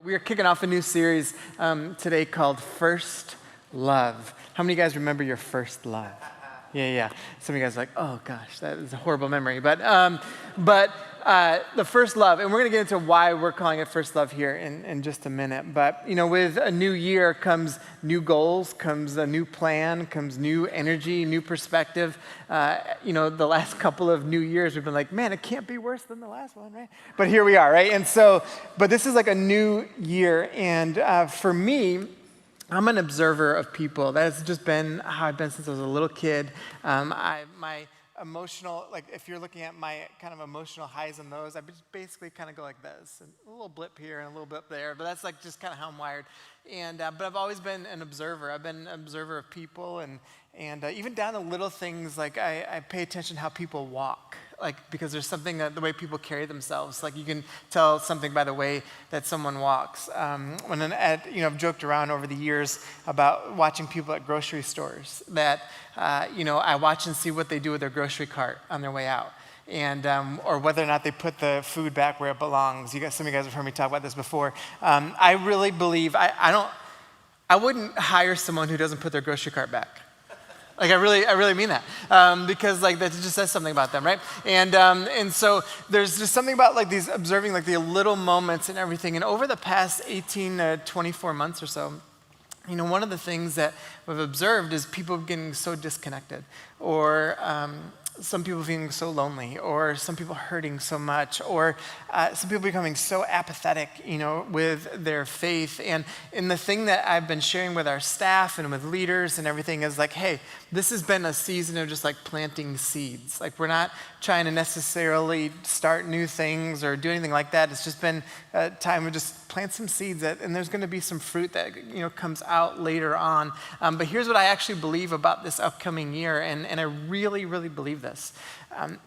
We are kicking off a new series today called First Love. How many of you guys remember your first love? Yeah. Some of you guys are like, oh gosh, that is a horrible memory. But the first love, and we're going to get into why we're calling it First Love here in just a minute. But, you know, with a new year comes new goals, comes a new plan, comes new energy, new perspective. The last couple of New Years, we've been like, man, it can't be worse than the last one, right? But here we are, right? And so, but this is like a new year. And for me, I'm an observer of people. That's just been how I've been since I was a little kid. My emotional, like if you're looking at my kind of emotional highs and lows, I just basically kind of go like this, and a little blip here and a little blip there, but that's like just kind of how I'm wired. And but I've always been an observer. I've been an observer of people, and even down to little things, like I pay attention to how people walk, like because there's something the way people carry themselves. Like you can tell something by the way that someone walks. I've joked around over the years about watching people at grocery stores that I watch and see what they do with their grocery cart on their way out. And or whether or not they put the food back where it belongs. Some of you guys have heard me talk about this before. I really believe I wouldn't hire someone who doesn't put their grocery cart back. Like I really mean that because like that just says something about them, right? And so there's just something about like these observing like the little moments and everything. And over the past 18 to 24 months or so, one of the things that we've observed is people getting so disconnected, or some people feeling so lonely, or some people hurting so much, or some people becoming so apathetic, with their faith. And the thing that I've been sharing with our staff and with leaders and everything is like, hey, this has been a season of just like planting seeds. Like we're not trying to necessarily start new things or do anything like that. It's just been a time of just plant some seeds and there's going to be some fruit that comes out later on. But here's what I actually believe about this upcoming year, and I really believe this.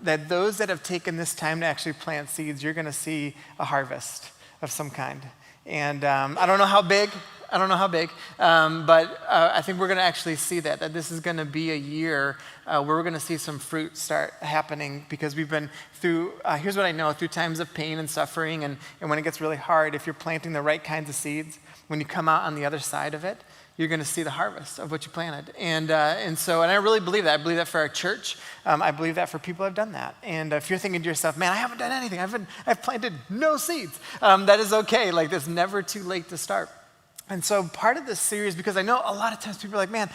That those that have taken this time to actually plant seeds, you're going to see a harvest of some kind. And I don't know how big, but I think we're going to actually see that this is going to be a year where we're going to see some fruit start happening, because we've been through, here's what I know, through times of pain and suffering, and when it gets really hard, if you're planting the right kinds of seeds, when you come out on the other side of it, you're going to see the harvest of what you planted. And I really believe that. I believe that for our church. I believe that for people who have done that. And if you're thinking to yourself, man, I haven't done anything. I've planted no seeds. That is okay. Like, it's never too late to start. And so part of this series, because I know a lot of times people are like, man,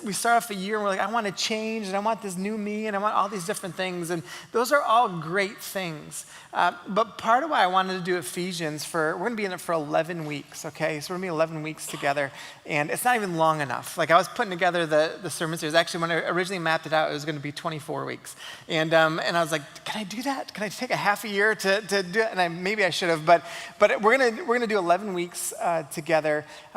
we start off the year and we're like, I want to change and I want this new me and I want all these different things. And those are all great things. But part of why I wanted to do Ephesians we're going to be in it for 11 weeks, okay? So we're going to be 11 weeks together, and it's not even long enough. Like I was putting together the sermon series. Actually, when I originally mapped it out, it was going to be 24 weeks. And I was like, can I do that? Can I take a half a year to do it? And maybe I should have, but we're going to do 11 weeks together.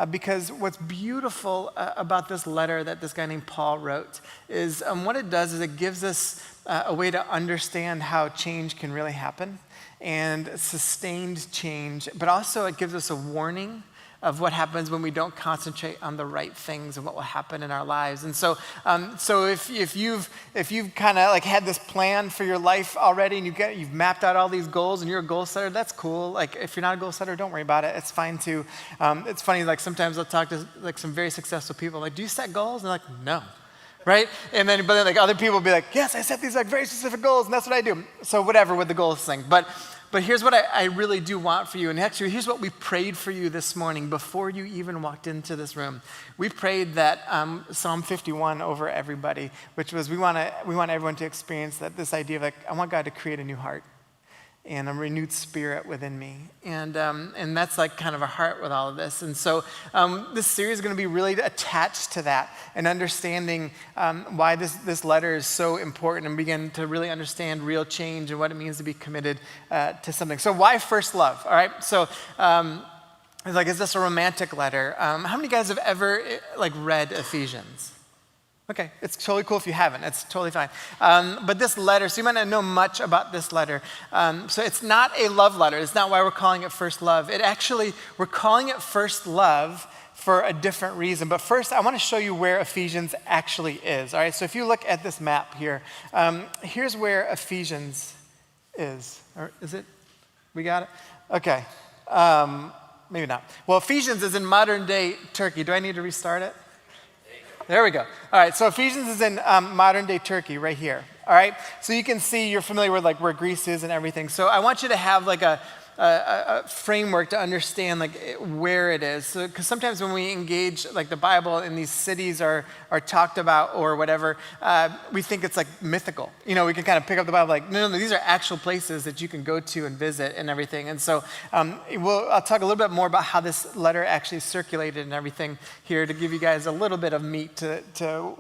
Because what's beautiful about this letter that this guy named Paul wrote is what it does is it gives us a way to understand how change can really happen, and sustained change, but also it gives us a warning of what happens when we don't concentrate on the right things and what will happen in our lives. And so if you've kind of like had this plan for your life already, and you've mapped out all these goals and you're a goal setter, that's cool. Like if you're not a goal setter, don't worry about it. It's fine too. It's funny, like sometimes I'll talk to like some very successful people, like, do you set goals? And they're like, no. Right? But then like other people will be like, yes, I set these like very specific goals and that's what I do. So whatever with the goals thing. But here's what I really do want for you. And actually, here's what we prayed for you this morning before you even walked into this room. We prayed that Psalm 51 over everybody, which was we want everyone to experience this idea of like, I want God to create a new heart and a renewed spirit within me. And that's like kind of a heart with all of this. And so this series is going to be really attached to that and understanding why this letter is so important, and begin to really understand real change and what it means to be committed to something. So why first love? All right. So it's like, is this a romantic letter? How many guys have ever like read Ephesians? Okay, it's totally cool if you haven't. It's totally fine. But this letter, so you might not know much about this letter. So it's not a love letter. It's not why we're calling it First Love. We're calling it First Love for a different reason. But first, I want to show you where Ephesians actually is. All right, so if you look at this map here, here's where Ephesians is. Or is it? We got it? Okay. maybe not. Well, Ephesians is in modern day Turkey. Do I need to restart it? There we go. All right, so Ephesians is in modern day Turkey right here. All right, so you can see, you're familiar with like where Greece is and everything. So I want you to have like a framework to understand like where it is. So, because sometimes when we engage like the Bible and these cities are talked about or whatever, we think it's like mythical. You know, we can kind of pick up the Bible like, no, these are actual places that you can go to and visit and everything. And so I'll talk a little bit more about how this letter actually circulated and everything here to give you guys a little bit of meat to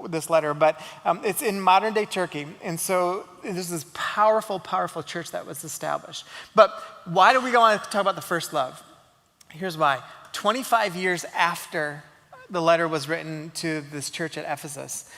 this letter. But it's in modern day Turkey. And so there's this powerful, powerful church that was established. But why do we want to talk about the first love? Here's why. 25 years after the letter was written to this church at Ephesus,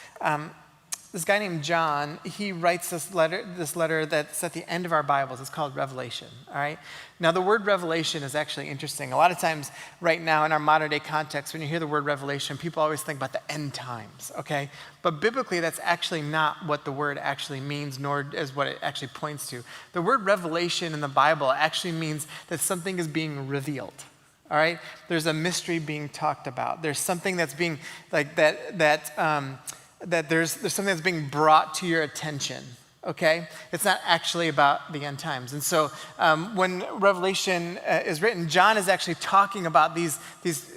this guy named John, he writes this letter that's at the end of our Bibles. It's called Revelation, all right? Now, the word revelation is actually interesting. A lot of times right now in our modern day context, when you hear the word revelation, people always think about the end times, okay? But biblically, that's actually not what the word actually means, nor is what it actually points to. The word revelation in the Bible actually means that something is being revealed. All right? There's a mystery being talked about. There's something that's being like that there's something that's being brought to your attention, okay? It's not actually about the end times. And so when Revelation is written, John is actually talking about these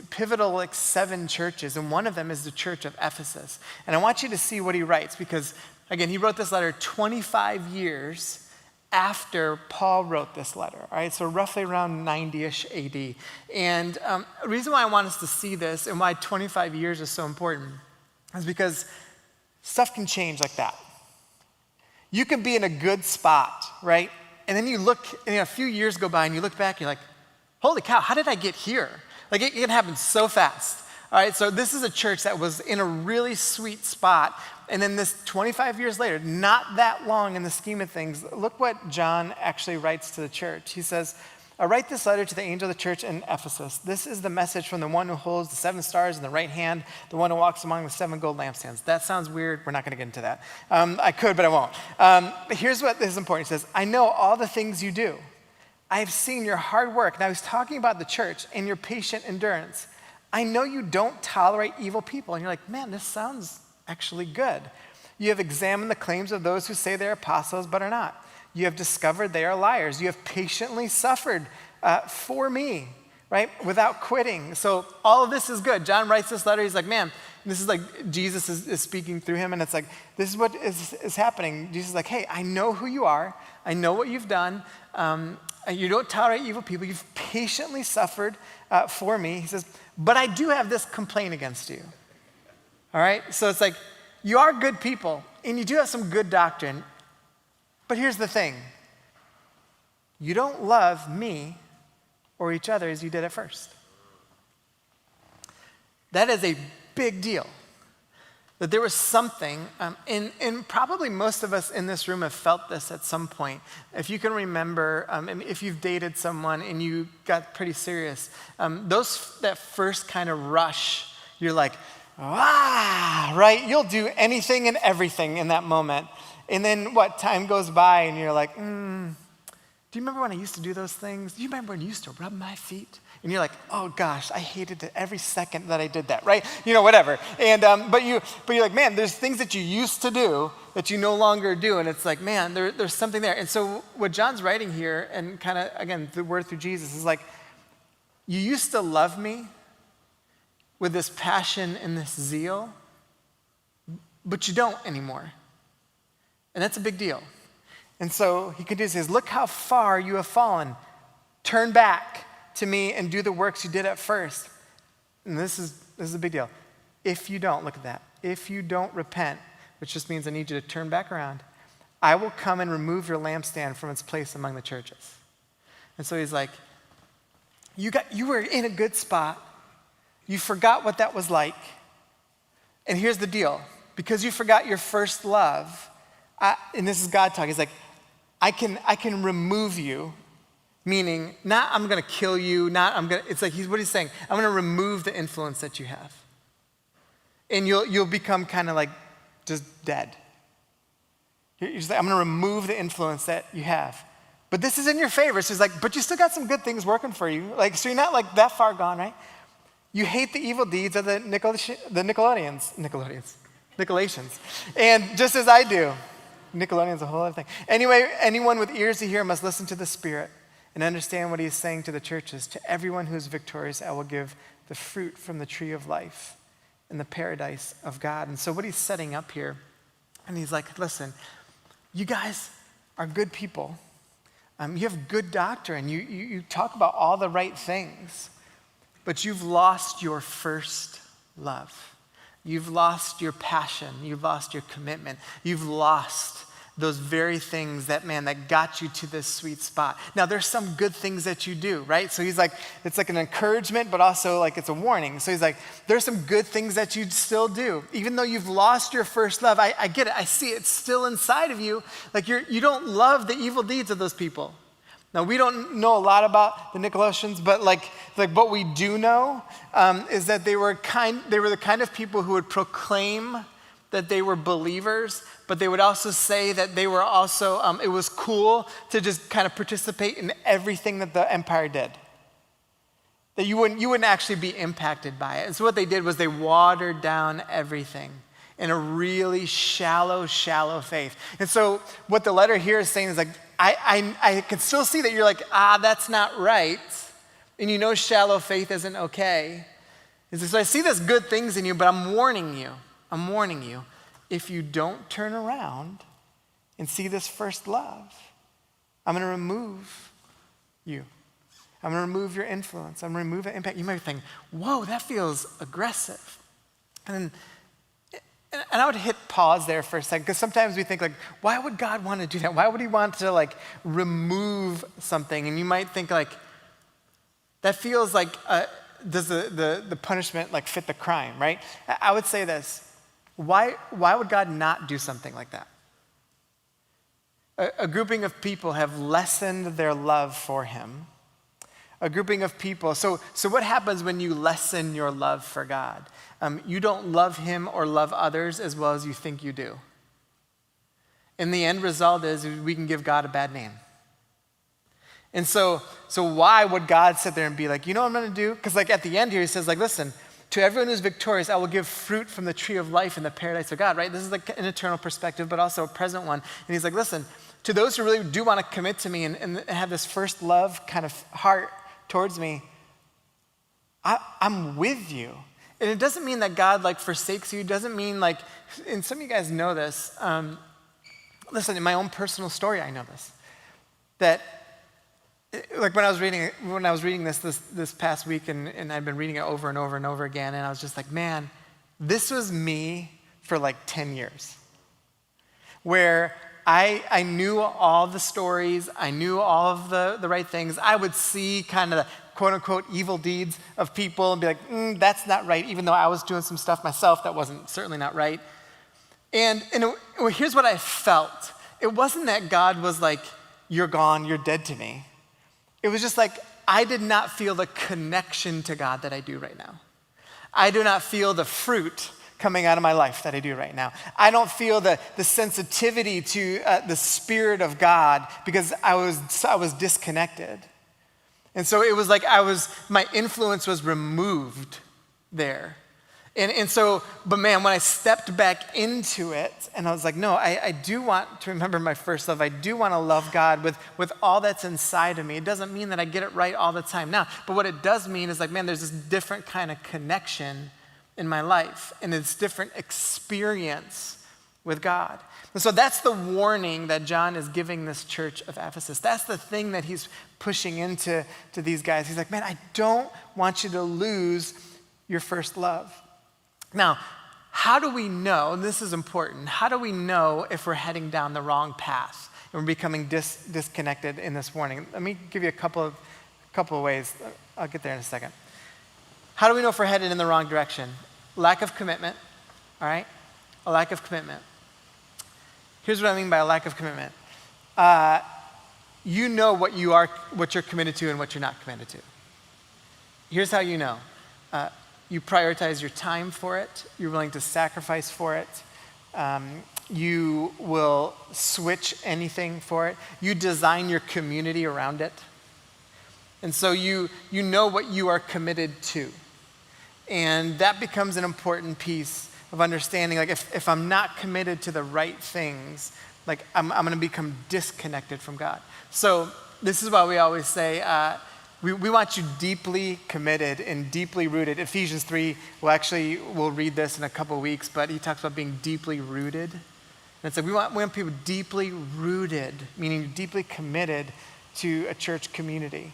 pivotal like 7 churches, and one of them is the church of Ephesus. And I want you to see what he writes because, again, he wrote this letter 25 years after Paul wrote this letter, all right? So roughly around 90-ish AD. And the reason why I want us to see this and why 25 years is so important is because stuff can change like that. You could be in a good spot, right? And then you look, and a few years go by and you look back, you're like, holy cow, how did I get here? Like it can happen so fast. All right, so this is a church that was in a really sweet spot. And then this 25 years later, not that long in the scheme of things, look what John actually writes to the church. He says, I write this letter to the angel of the church in Ephesus. This is the message from the one who holds the 7 stars in the right hand, the one who walks among the 7 gold lampstands. That sounds weird. We're not going to get into that. I could, but I won't. But here's what is important. He says, I know all the things you do. I have seen your hard work. Now he's talking about the church and your patient endurance. I know you don't tolerate evil people. And you're like, man, this sounds actually good. You have examined the claims of those who say they're apostles but are not. You have discovered they are liars. You have patiently suffered for me, right, without quitting. So all of this is good. John writes this letter. He's like, man, this is like Jesus is speaking through him. And it's like, this is what is happening. Jesus is like, hey, I know who you are. I know what you've done. You don't tolerate evil people. You've patiently suffered for me. He says, but I do have this complaint against you. All right? So it's like, you are good people, and you do have some good doctrine. But here's the thing. You don't love me or each other as you did at first. That is a big deal. That there was something, and probably most of us in this room have felt this at some point. If you can remember, if you've dated someone and you got pretty serious, that first kind of rush, you're like, right? You'll do anything and everything in that moment. And then time goes by and you're like, do you remember when I used to do those things? Do you remember when you used to rub my feet? And you're like, oh gosh, I hated it every second that I did that, right? You know, whatever. And but you're like, man, there's things that you used to do that you no longer do. And it's like, man, there's something there. And so what John's writing here, and kind of, again, the word through Jesus, is like, you used to love me with this passion and this zeal, but you don't anymore. And that's a big deal. And so he continues, he says, look how far you have fallen. Turn back to me and do the works you did at first. And this is a big deal. If you don't, look at that. If you don't repent, which just means I need you to turn back around, I will come and remove your lampstand from its place among the churches. And so he's like, you were in a good spot. You forgot what that was like. And here's the deal. Because you forgot your first love, and this is God talking, he's like, I can remove you. Meaning, not I'm going to kill you, it's like what he's saying, I'm going to remove the influence that you have. And you'll become kind of like just dead. You're just like, I'm going to remove the influence that you have. But this is in your favor. So he's like, but you still got some good things working for you. Like, so you're not like that far gone, right? You hate the evil deeds of the Nicolaitans. And just as I do, Nickelodeon's a whole other thing. Anyway, anyone with ears to hear must listen to the Spirit and understand what he's saying to the churches. To everyone who is victorious, I will give the fruit from the tree of life in the paradise of God. And so what he's setting up here, and he's like, listen, you guys are good people. You have good doctrine. You talk about all the right things, but you've lost your first love. You've lost your passion. You've lost your commitment. You've lost those very things that got you to this sweet spot. Now, there's some good things that you do, right? So he's like, it's like an encouragement, but also like it's a warning. So he's like, there's some good things that you still do. Even though you've lost your first love, I get it. I see it. It's still inside of you. Like you don't love the evil deeds of those people. Now, we don't know a lot about the Nicolaitans, but like what we do know is that they were the kind of people who would proclaim that they were believers, but they would also say that they were also, it was cool to just kind of participate in everything that the empire did. That you wouldn't actually be impacted by it. And so what they did was they watered down everything in a really shallow faith. And so what the letter here is saying is like, I can still see that you're like, that's not right. And you know shallow faith isn't okay. And so I see this good things in you, but I'm warning you, if you don't turn around and see this first love, I'm going to remove you. I'm going to remove your influence. I'm going to remove the impact. You might think, whoa, that feels aggressive. And I would hit pause there for a second, because sometimes we think like, why would God want to do that? Why would he want to like remove something? And you might think like, that feels like, does the punishment like fit the crime, right? I would say this, why would God not do something like that? A grouping of people have lessened their love for him. A grouping of people. So what happens when you lessen your love for God? You don't love him or love others as well as you think you do. And the end result is we can give God a bad name. And so why would God sit there and be like, you know what I'm going to do? Because like at the end here, he says like, listen, to everyone who's victorious, I will give fruit from the tree of life in the paradise of God, right? This is like an eternal perspective, but also a present one. And he's like, listen, to those who really do want to commit to me and have this first love kind of heart towards me, I'm with you. And it doesn't mean that God like forsakes you. It doesn't mean like, and some of you guys know this. Listen, in my own personal story, I know this. That like when I was reading this past week, and I've been reading it over and over and over again, and I was just like, man, this was me for like 10 years. Where I knew all the stories, I knew all of the right things. I would see kind of the quote unquote evil deeds of people and be like, that's not right, even though I was doing some stuff myself that wasn't certainly not right. And here's what I felt. It wasn't that God was like, you're gone, you're dead to me. It was just like, I did not feel the connection to God that I do right now. I do not feel the fruit coming out of my life that I do right now. I don't feel the sensitivity to the Spirit of God because I was disconnected. And so it was like my influence was removed there. And so, but man, when I stepped back into it, and I was like, no, I do want to remember my first love. I do want to love God with all that's inside of me. It doesn't mean that I get it right all the time now. But what it does mean is like, man, there's this different kind of connection in my life, and this different experience with God. And so that's the warning that John is giving this church of Ephesus. That's the thing that he's pushing into these guys. He's like, man, I don't want you to lose your first love. Now, how do we know, and this is important, how do we know if we're heading down the wrong path and we're becoming disconnected in this warning? Let me give you a couple of ways. I'll get there in a second. How do we know if we're headed in the wrong direction? Lack of commitment, all right? A lack of commitment. Here's what I mean by a lack of commitment. You know what you're committed to and what you're not committed to. Here's how you know. You prioritize your time for it. You're willing to sacrifice for it. You will switch anything for it. You design your community around it. And so you know what you are committed to. And that becomes an important piece of understanding. Like if I'm not committed to the right things, like I'm going to become disconnected from God. So this is why we always say, we want you deeply committed and deeply rooted. Ephesians 3, we'll read this in a couple of weeks, but he talks about being deeply rooted. And it's like we want people deeply rooted, meaning deeply committed to a church community.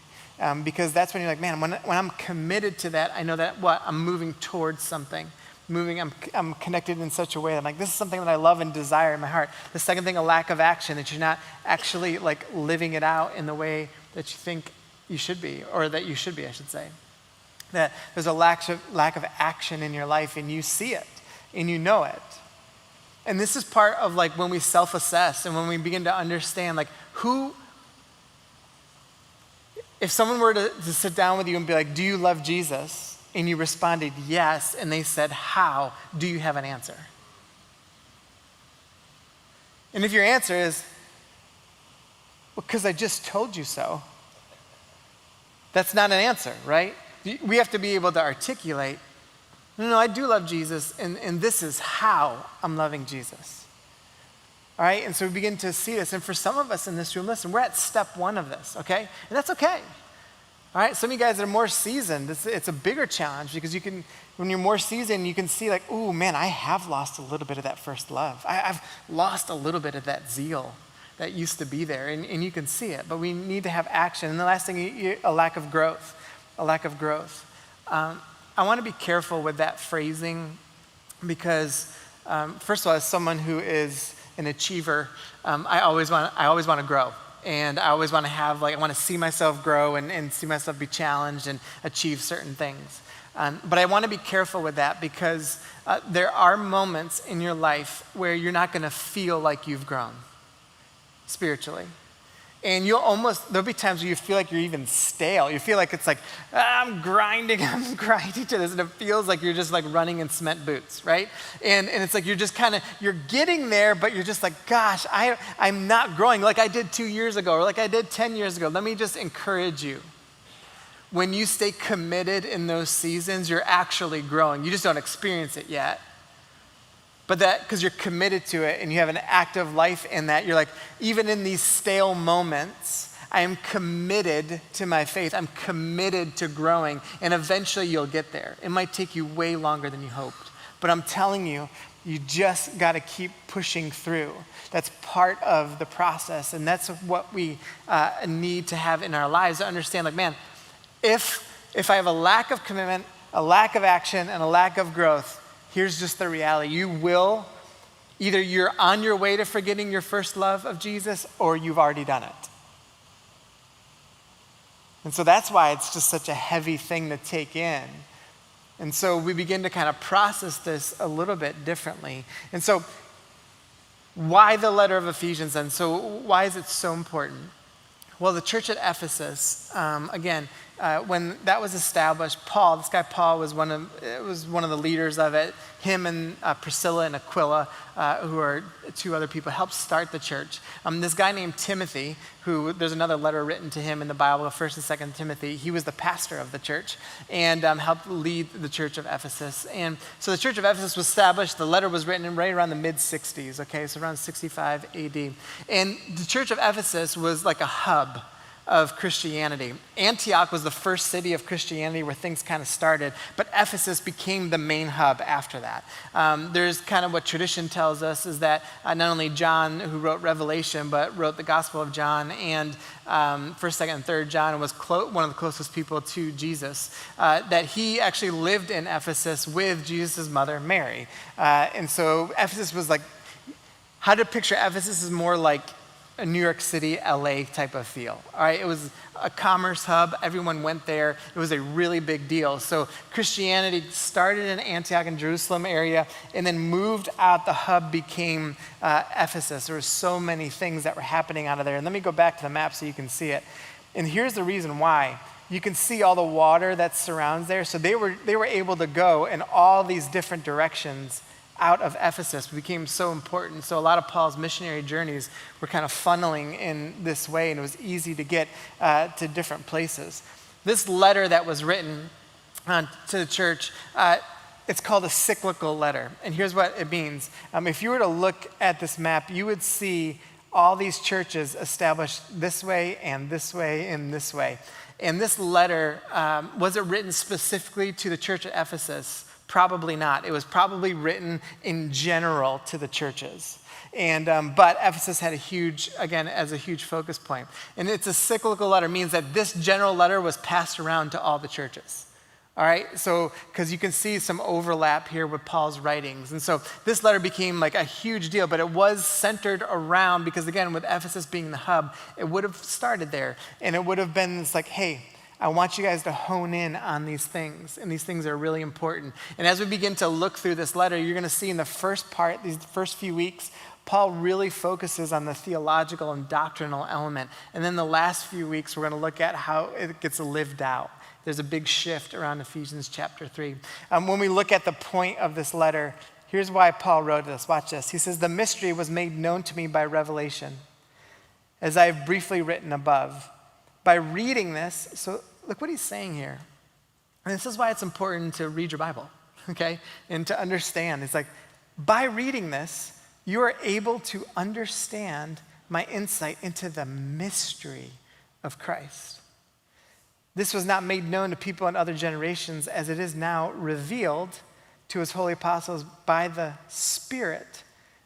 Because that's when you're like, man, when I'm committed to that, I know that I'm moving towards something. I'm connected in such a way that I'm like, this is something that I love and desire in my heart. The second thing, a lack of action, that you're not actually like living it out in the way that you think you should be, or that you should be, I should say. That there's a lack of action in your life, and you see it, and you know it. And this is part of like when we self-assess and when we begin to understand like if someone were to sit down with you and be like, do you love Jesus? And you responded yes, and they said, how? Do you have an answer? And if your answer is, well, because I just told you so, that's not an answer, right? We have to be able to articulate, no, I do love Jesus, and this is how I'm loving Jesus. All right, and so we begin to see this. And for some of us in this room, listen, we're at step one of this, okay? And that's okay. All right, some of you guys that are more seasoned, it's a bigger challenge because when you're more seasoned, you can see like, oh man, I have lost a little bit of that first love. I've lost a little bit of that zeal that used to be there, and you can see it, but we need to have action. And the last thing, a lack of growth. I want to be careful with that phrasing because, first of all, as someone who is an achiever, I always want to grow. And I always want to I want to see myself grow and see myself be challenged and achieve certain things. But I want to be careful with that because there are moments in your life where you're not going to feel like you've grown spiritually. And there'll be times where you feel like you're even stale. You feel like it's like, I'm grinding to this. And it feels like you're just like running in cement boots, right? And it's like you're just you're getting there, but you're just like, gosh, I'm not growing like I did 2 years ago or like I did 10 years ago. Let me just encourage you. When you stay committed in those seasons, you're actually growing. You just don't experience it yet. But that, because you're committed to it and you have an active life in that, you're like, even in these stale moments, I am committed to my faith. I'm committed to growing, and eventually you'll get there. It might take you way longer than you hoped, but I'm telling you, you just got to keep pushing through. That's part of the process, and that's what we need to have in our lives to understand, like, man, if I have a lack of commitment, a lack of action, and a lack of growth, here's just the reality. Either you're on your way to forgetting your first love of Jesus, or you've already done it. And so that's why it's just such a heavy thing to take in. And so we begin to kind of process this a little bit differently. And so why the letter of Ephesians then? So why is it so important? Well, the church at Ephesus, when that was established, Paul was one of the leaders of it. Him and Priscilla and Aquila, who are two other people, helped start the church. This guy named Timothy, who there's another letter written to him in the Bible, 1st and 2nd Timothy. He was the pastor of the church and helped lead the church of Ephesus. And so the church of Ephesus was established. The letter was written right around the mid-60s, okay, so around 65 AD. And the church of Ephesus was like a hub of Christianity. Antioch was the first city of Christianity where things kind of started, but Ephesus became the main hub after that. There's kind of what tradition tells us is that not only John, who wrote Revelation, but wrote the Gospel of John, and 1st, 2nd, and 3rd John was one of the closest people to Jesus, that he actually lived in Ephesus with Jesus' mother, Mary. And so Ephesus was like, how to picture Ephesus is more like a New York City, LA type of feel. All right, it was a commerce hub. Everyone went there. It was a really big deal. So Christianity started in Antioch and Jerusalem area and then moved out. The hub became Ephesus. There were so many things that were happening out of there. And let me go back to the map so you can see it. And here's the reason why. You can see all the water that surrounds there. So they were able to go in all these different directions out of Ephesus became so important. So a lot of Paul's missionary journeys were kind of funneling in this way, and it was easy to get to different places. This letter that was written to the church, it's called a cyclical letter. And here's what it means. If you were to look at this map, you would see all these churches established this way and this way and this way. And this letter, was it written specifically to the church at Ephesus? Probably not. It was probably written in general to the churches. And but Ephesus had a huge focus point. And it's a cyclical letter, means that this general letter was passed around to all the churches. All right, so because you can see some overlap here with Paul's writings. And so this letter became like a huge deal, but it was centered around, because again, with Ephesus being the hub, it would have started there. And it would have been this like, hey, I want you guys to hone in on these things. And these things are really important. And as we begin to look through this letter, you're going to see in the first part, these first few weeks, Paul really focuses on the theological and doctrinal element. And then the last few weeks, we're going to look at how it gets lived out. There's a big shift around Ephesians chapter 3. When we look at the point of this letter, here's why Paul wrote this. Watch this. He says, "The mystery was made known to me by revelation, as I have briefly written above." By reading this, so look what he's saying here. And this is why it's important to read your Bible, okay? And to understand. It's like, by reading this, you are able to understand my insight into the mystery of Christ. This was not made known to people in other generations, as it is now revealed to his holy apostles by the Spirit.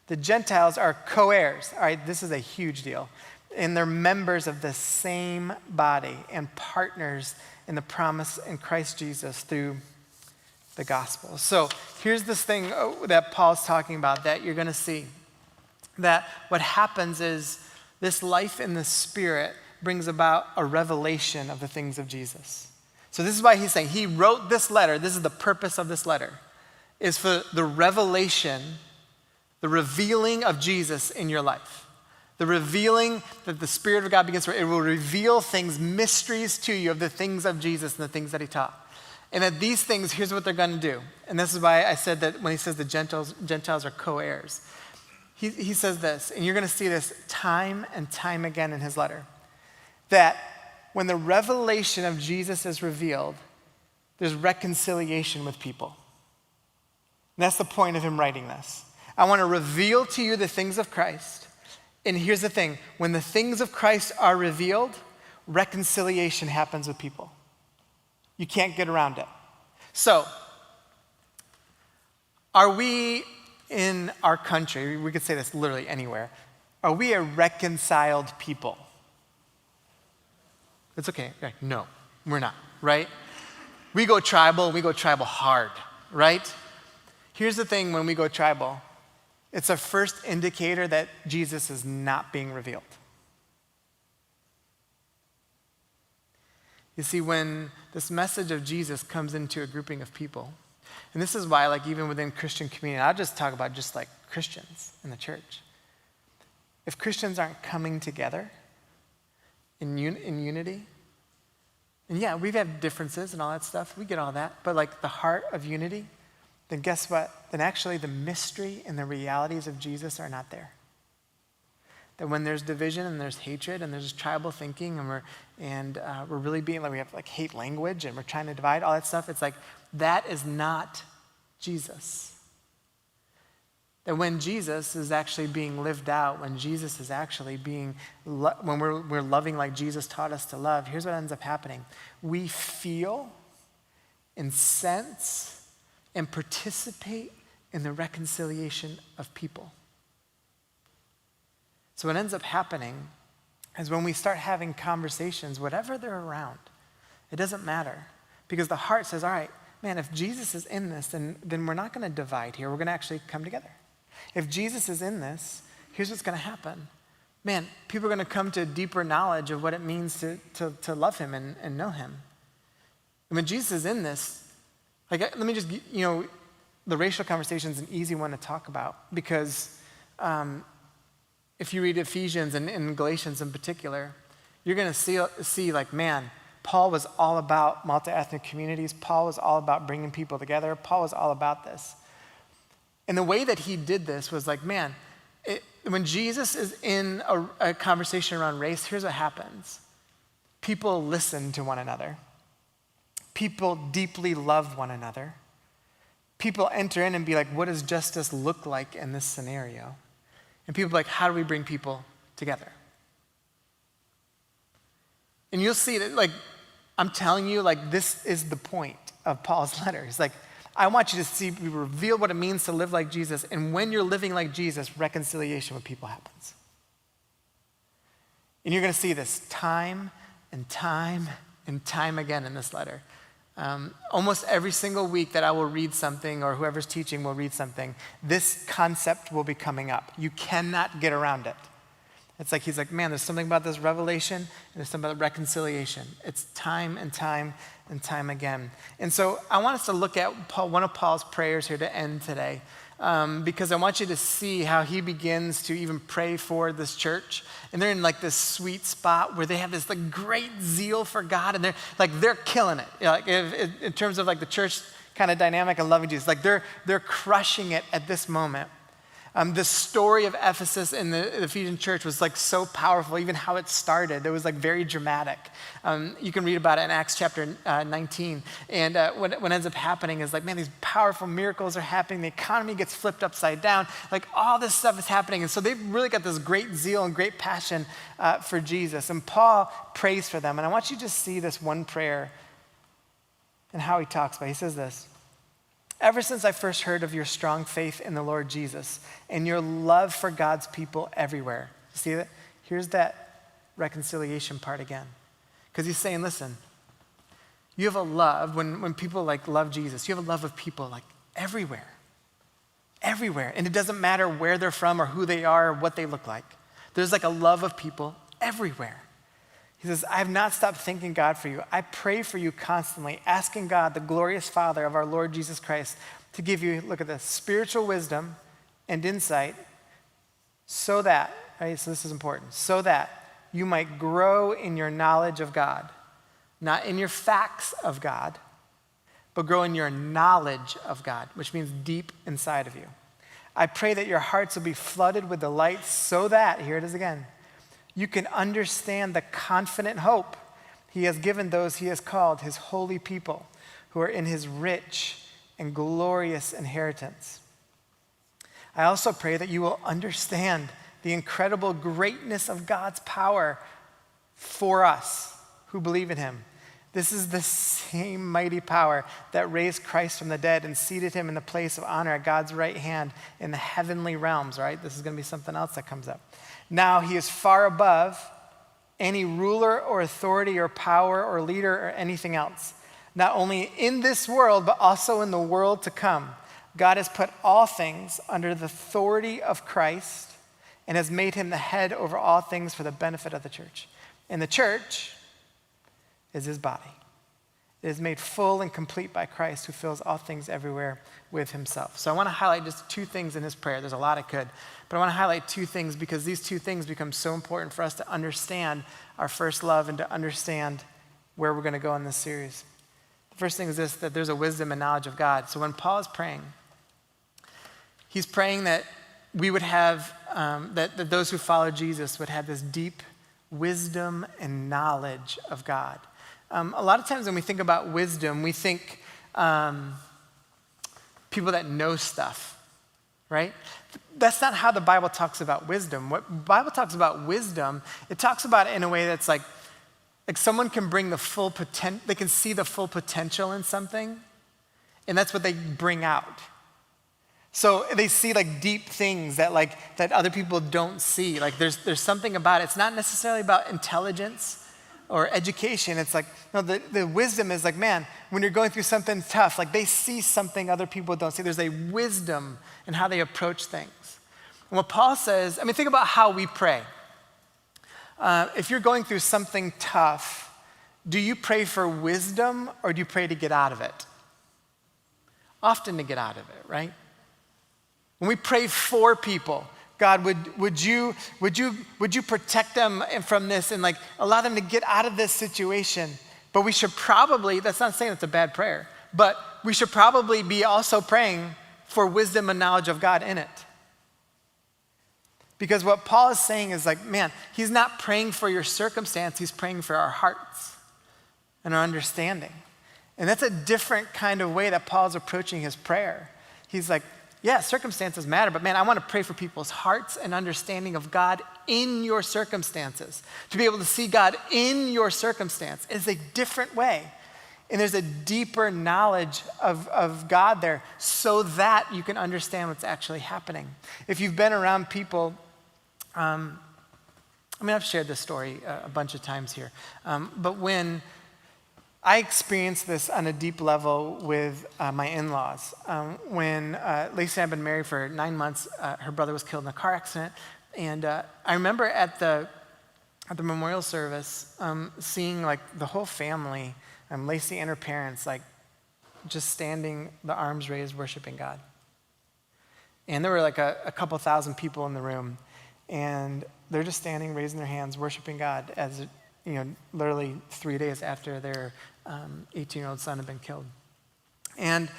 The Gentiles are co-heirs. All right, this is a huge deal. And they're members of the same body and partners in the promise in Christ Jesus through the gospel. So here's this thing that Paul's talking about that you're going to see. That what happens is this life in the Spirit brings about a revelation of the things of Jesus. So this is why he's saying he wrote this letter. This is the purpose of this letter, is for the revelation, the revealing of Jesus in your life. The revealing that the Spirit of God begins to, it will reveal things, mysteries to you of the things of Jesus and the things that he taught. And that these things, here's what they're going to do. And this is why I said that when he says the Gentiles are co-heirs. He says this, and you're going to see this time and time again in his letter, that when the revelation of Jesus is revealed, there's reconciliation with people. And that's the point of him writing this. I want to reveal to you the things of Christ. And here's the thing, when the things of Christ are revealed, reconciliation happens with people. You can't get around it. So, are we in our country, we could say this literally anywhere, are we a reconciled people? It's okay. No, we're not, right? We go tribal hard, right? Here's the thing when we go tribal. It's a first indicator that Jesus is not being revealed. You see, when this message of Jesus comes into a grouping of people, and this is why, like, even within Christian community, I'll just talk about just like Christians in the church. If Christians aren't coming together in unity, and yeah, we've had differences and all that stuff, we get all that, but like the heart of unity, then guess what? Then actually the mystery and the realities of Jesus are not there. That when there's division and there's hatred and there's tribal thinking and we're really being like, we have like hate language and we're trying to divide, all that stuff, it's like, that is not Jesus. That when Jesus is actually being lived out, when Jesus is actually being, when we're loving like Jesus taught us to love, here's what ends up happening. We feel and sense and participate in the reconciliation of people. So what ends up happening is when we start having conversations, whatever they're around, it doesn't matter. Because the heart says, all right, man, if Jesus is in this, then we're not going to divide here. We're going to actually come together. If Jesus is in this, here's what's going to happen. Man, people are going to come to a deeper knowledge of what it means to love him and know him. And when Jesus is in this, like, let me just, the racial conversation is an easy one to talk about because if you read Ephesians and Galatians in particular, you're going to see like, man, Paul was all about multi-ethnic communities. Paul was all about bringing people together. Paul was all about this. And the way that he did this was like, man, when Jesus is in a conversation around race, here's what happens. People listen to one another. People deeply love one another. People enter in and be like, what does justice look like in this scenario? And people are like, how do we bring people together? And you'll see that, like, I'm telling you, like, this is the point of Paul's letter. He's like, I want you to see, we reveal what it means to live like Jesus. And when you're living like Jesus, reconciliation with people happens. And you're going to see this time and time and time again in this letter. Almost every single week that I will read something, or whoever's teaching will read something, this concept will be coming up. You cannot get around it. It's like, he's like, man, there's something about this revelation, and there's something about reconciliation. It's time and time and time again. And so I want us to look at one of Paul's prayers here to end today, because I want you to see how he begins to even pray for this church. And they're in like this sweet spot where they have this like great zeal for God, and they're killing it. You know, like in terms of like the church kind of dynamic and loving Jesus, like they're crushing it at this moment. The story of Ephesus in the Ephesian church was like so powerful, even how it started. It was like very dramatic. You can read about it in Acts chapter 19. And what ends up happening is like, man, these powerful miracles are happening. The economy gets flipped upside down. Like all this stuff is happening. And so they've really got this great zeal and great passion for Jesus. And Paul prays for them. And I want you to just see this one prayer and how he talks about it. He says this: ever since I first heard of your strong faith in the Lord Jesus and your love for God's people everywhere. See that? Here's that reconciliation part again. Because he's saying, listen, you have a love, when people like love Jesus, you have a love of people like everywhere. Everywhere. And it doesn't matter where they're from or who they are or what they look like. There's like a love of people everywhere. He says, I have not stopped thanking God for you. I pray for you constantly, asking God, the glorious Father of our Lord Jesus Christ, to give you, look at this, spiritual wisdom and insight so that, right, so this is important, so that you might grow in your knowledge of God, not in your facts of God, but grow in your knowledge of God, which means deep inside of you. I pray that your hearts will be flooded with the light so that, here it is again, you can understand the confident hope he has given those he has called his holy people who are in his rich and glorious inheritance. I also pray that you will understand the incredible greatness of God's power for us who believe in him. This is the same mighty power that raised Christ from the dead and seated him in the place of honor at God's right hand in the heavenly realms, right? This is going to be something else that comes up. Now he is far above any ruler or authority or power or leader or anything else. Not only in this world, but also in the world to come. God has put all things under the authority of Christ and has made him the head over all things for the benefit of the church. And the church is his body. It is made full and complete by Christ, who fills all things everywhere with himself. So I want to highlight just two things in his prayer. There's a lot I could, but I want to highlight two things because these two things become so important for us to understand our first love and to understand where we're going to go in this series. The first thing is this, that there's a wisdom and knowledge of God. So when Paul is praying, he's praying that we would have, that those who follow Jesus would have this deep wisdom and knowledge of God. A lot of times when we think about wisdom, we think people that know stuff, right? That's not how the Bible talks about wisdom. What the Bible talks about wisdom, it talks about it in a way that's like someone can bring the full potential, they can see the full potential in something, and that's what they bring out. So they see like deep things that other people don't see. Like there's something about it. It's not necessarily about intelligence or education. It's like, no, the wisdom is like, man, when you're going through something tough, like they see something other people don't see. There's a wisdom in how they approach things. And what Paul says, I mean, think about how we pray. If you're going through something tough, do you pray for wisdom or do you pray to get out of it? Often to get out of it, right? When we pray for people, God, would you protect them from this and like allow them to get out of this situation? But we should probably, that's not saying it's a bad prayer, but we should probably be also praying for wisdom and knowledge of God in it. Because what Paul is saying is like, man, he's not praying for your circumstance, he's praying for our hearts and our understanding. And that's a different kind of way that Paul's approaching his prayer. He's like, yeah, circumstances matter, but man, I want to pray for people's hearts and understanding of God in your circumstances. To be able to see God in your circumstance is a different way. And there's a deeper knowledge of God there so that you can understand what's actually happening. If you've been around people, I've shared this story a bunch of times here, but when I experienced this on a deep level with my in-laws. When Lacey and I had been married for 9 months, her brother was killed in a car accident. And I remember at the memorial service, seeing like the whole family, Lacey and her parents, like just standing, the arms raised, worshiping God. And there were like a couple thousand people in the room. And they're just standing, raising their hands, worshiping God as literally 3 days after their 18-year-old son had been killed. And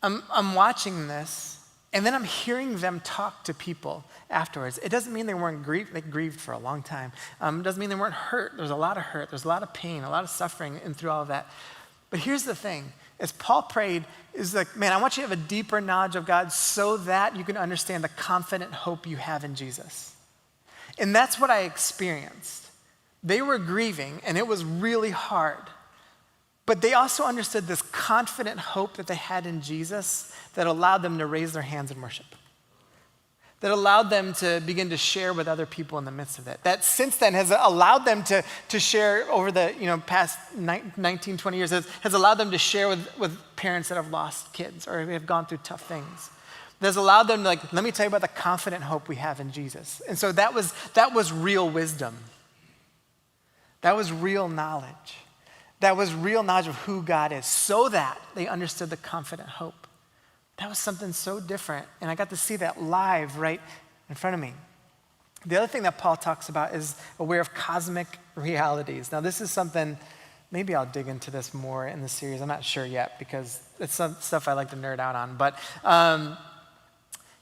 I'm watching this, and then I'm hearing them talk to people afterwards. It doesn't mean they weren't grieved. They grieved for a long time. It doesn't mean they weren't hurt. There's a lot of hurt. There's a lot of pain, a lot of suffering and through all of that. But here's the thing. As Paul prayed, is like, man, I want you to have a deeper knowledge of God so that you can understand the confident hope you have in Jesus. And that's what I experienced. They were grieving, and it was really hard. But they also understood this confident hope that they had in Jesus that allowed them to raise their hands in worship. That allowed them to begin to share with other people in the midst of it. That since then has allowed them to share over the past 19, 20 years, has allowed them to share with parents that have lost kids or have gone through tough things. That has allowed them to let me tell you about the confident hope we have in Jesus. And so that was real wisdom. That was real knowledge. That was real knowledge of who God is so that they understood the confident hope. That was something so different, and I got to see that live right in front of me. The other thing that Paul talks about is aware of cosmic realities. Now, this is something, maybe I'll dig into this more in the series. I'm not sure yet because it's some stuff I like to nerd out on. But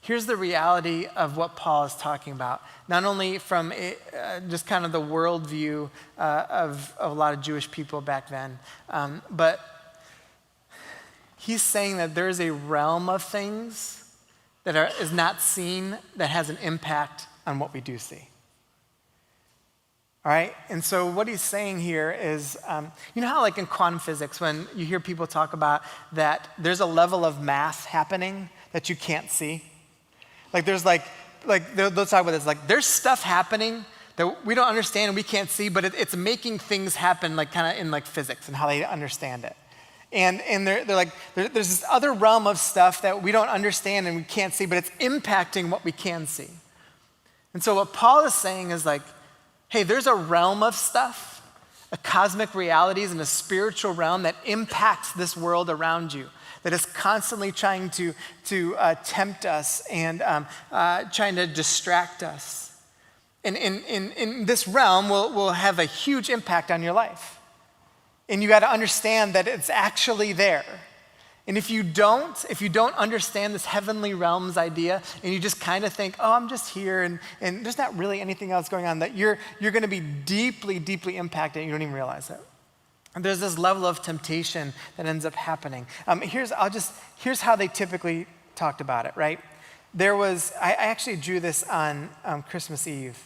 here's the reality of what Paul is talking about. Not only from just kind of the worldview of a lot of Jewish people back then, but he's saying that there is a realm of things that is not seen that has an impact on what we do see. All right? And so what he's saying here is, you know how like in quantum physics, when you hear people talk about that there's a level of math happening that you can't see? Like there's they'll talk about this, like there's stuff happening that we don't understand and we can't see, but it's making things happen like kind of in like physics and how they understand it. And they're like, there's this other realm of stuff that we don't understand and we can't see, but it's impacting what we can see. And so what Paul is saying is like, hey, there's a realm of stuff, a cosmic realities and a spiritual realm that impacts this world around you, that is constantly trying to tempt us and trying to distract us. And in this realm will have a huge impact on your life. And you got to understand that it's actually there. And if you don't understand this heavenly realms idea, and you just kind of think, oh, I'm just here, and there's not really anything else going on, that you're going to be deeply, deeply impacted, and you don't even realize it. And there's this level of temptation that ends up happening. Here's how they typically talked about it, right? I actually drew this on Christmas Eve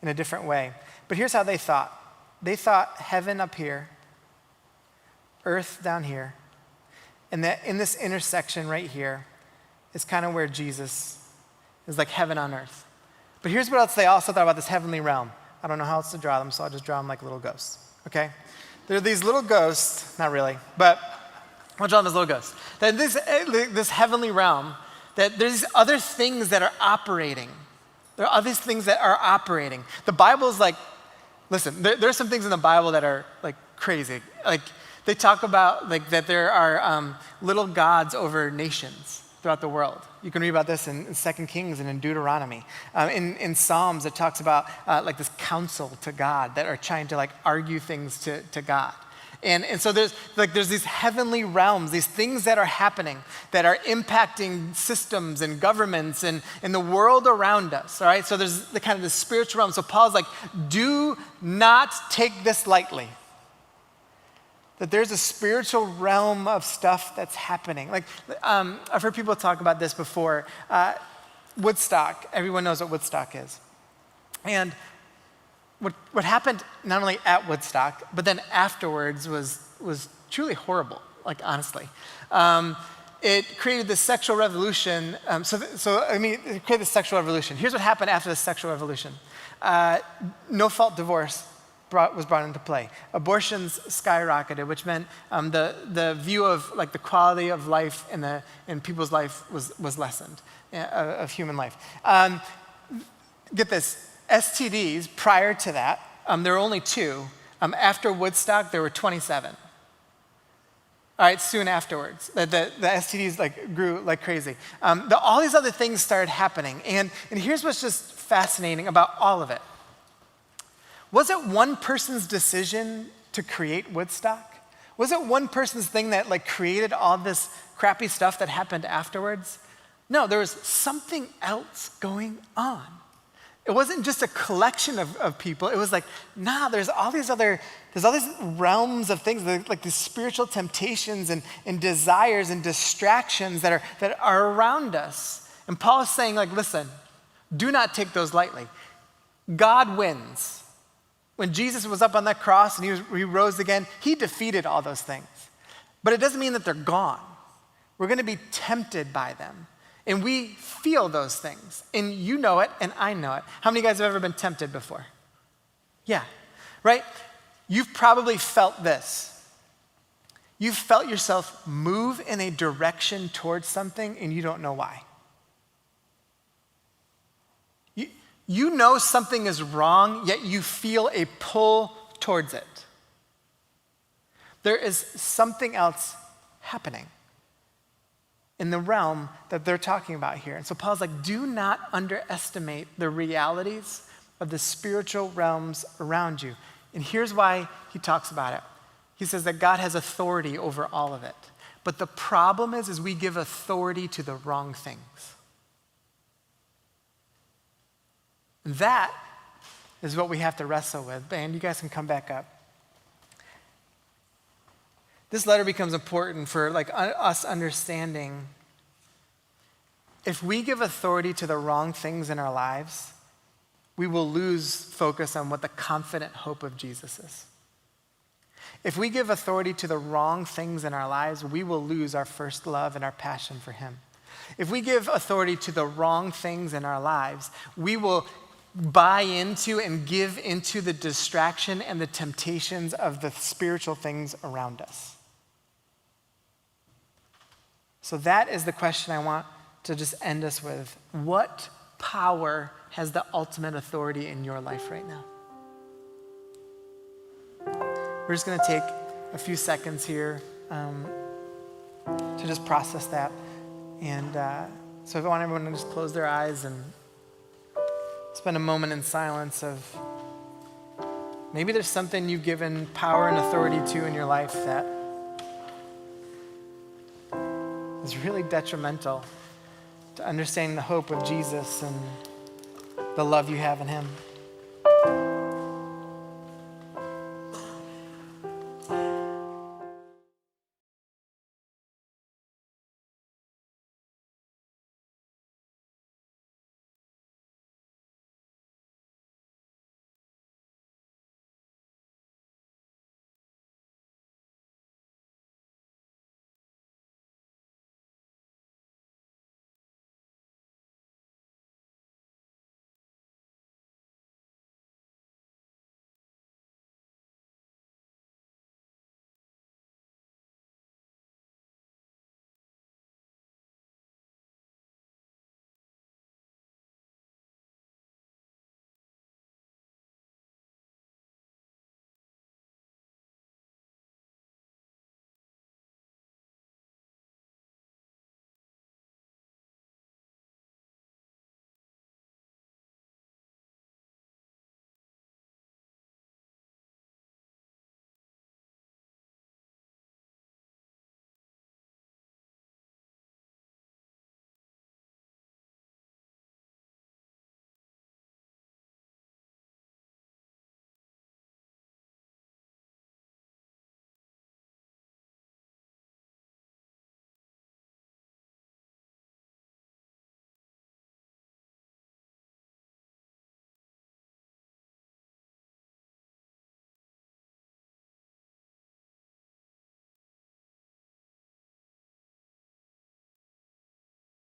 in a different way. But here's how they thought. They thought heaven up here, earth down here, and that in this intersection right here is kind of where Jesus is, like heaven on earth. But here's what else they also thought about this heavenly realm. I don't know how else to draw them, so I'll just draw them like little ghosts, okay? There are these little ghosts, not really, but I'll draw them as little ghosts. That this heavenly realm, that there's these other things that are operating. There are other things that are operating. The Bible is like, listen, there are some things in the Bible that are like crazy. Like they talk about like that there are little gods over nations throughout the world. You can read about this in 2 Kings and in Deuteronomy. In Psalms, it talks about like this counsel to God that are trying to like argue things to God. And so there's these heavenly realms, these things that are happening that are impacting systems and governments and the world around us, all right? So there's the kind of the spiritual realm. So Paul's like, do not take this lightly. That there's a spiritual realm of stuff that's happening. Like, I've heard people talk about this before. Woodstock, everyone knows what Woodstock is. And what happened not only at Woodstock, but then afterwards was truly horrible, like honestly. It created this sexual revolution. It created this sexual revolution. Here's what happened after the sexual revolution. No-fault divorce was brought into play. Abortions skyrocketed, which meant the view of like the quality of life in people's life was lessened, of human life. Get this, STDs prior to that, there were only 2. After Woodstock, there were 27. All right, soon afterwards, the STDs like grew like crazy. All these other things started happening, and here's what's just fascinating about all of it. Was it one person's decision to create Woodstock? Was it one person's thing that like created all this crappy stuff that happened afterwards? No, there was something else going on. It wasn't just a collection of people. It was like, there's all these realms of things, like these spiritual temptations and desires and distractions that are around us. And Paul is saying, like, listen, do not take those lightly. God wins. When Jesus was up on that cross and he rose again, he defeated all those things. But it doesn't mean that they're gone. We're going to be tempted by them. And we feel those things. And you know it, and I know it. How many of you guys have ever been tempted before? Yeah, right? You've probably felt this. You've felt yourself move in a direction towards something, and you don't know why. You know something is wrong, yet you feel a pull towards it. There is something else happening in the realm that they're talking about here. And so Paul's like, do not underestimate the realities of the spiritual realms around you. And here's why he talks about it. He says that God has authority over all of it. But the problem is we give authority to the wrong things. That is what we have to wrestle with. And you guys can come back up. This letter becomes important for like us understanding if we give authority to the wrong things in our lives, we will lose focus on what the confident hope of Jesus is. If we give authority to the wrong things in our lives, we will lose our first love and our passion for him. If we give authority to the wrong things in our lives, we will buy into and give into the distraction and the temptations of the spiritual things around us. So that is the question I want to just end us with. What power has the ultimate authority in your life right now? We're just going to take a few seconds here to just process that. And so I want everyone to just close their eyes and spend a moment in silence of maybe there's something you've given power and authority to in your life that is really detrimental to understanding the hope of Jesus and the love you have in him.